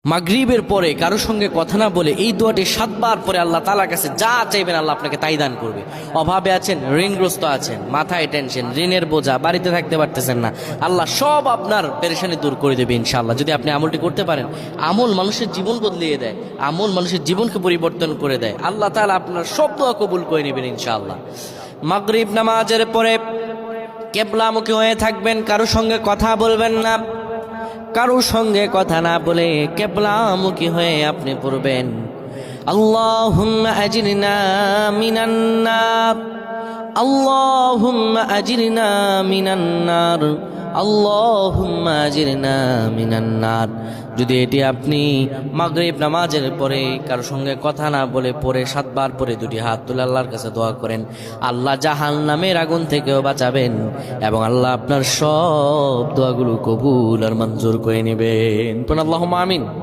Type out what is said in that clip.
মাগরিবের পরে কারো সঙ্গে কথা না বলে এই দোয়াটি 7 বার পরে আল্লাহ তাআলার কাছে যা চাইবেন আল্লাহ আপনাকে তাই দান করবে। অভাবে আছেন, ঋণগ্রস্ত আছেন, মাথায় টেনশন, ঋণের বোঝা, বাড়িতে থাকতে পারতেছেন না, আল্লাহ সব আপনার পেরেশানি দূর করে দেবে ইনশাআল্লাহ। যদি আপনি আমলটি করতে পারেন, আমল মানুষের জীবন বদলিয়ে দেয়, আমল মানুষের জীবনকে পরিবর্তন করে দেয়। আল্লাহ তাআলা আপনার সব দোয়া কবুল করে নেবেন ইনশাআল্লাহ। মাগরিব নামাজের পরে কিবলামুখী হয়ে থাকবেন, কারো সঙ্গে কথা বলবেন না, কারো সঙ্গে কথা না বলে কিবলামুখী হয়ে আপনি পড়বেন আল্লাহুম্মা আজিরনা মিনান নার, আল্লাহুম্মা আজিরনা মিনান নার, আল্লাহুম্মা আজিরনা মিনান নার। যদি এটি আপনি মাগরিব নামাজের পরে কারো সঙ্গে কথা না বলে পড়ে 7 বার পরে দুটি হাত তুলে আল্লাহর কাছে দোয়া করেন, আল্লাহ জাহান্নামের আগুন থেকেও বাঁচাবেন এবং আল্লাহ আপনার সব দোয়াগুলো কবুল আর মঞ্জুর করে নেবেন। আল্লাহুম্মা আমিন।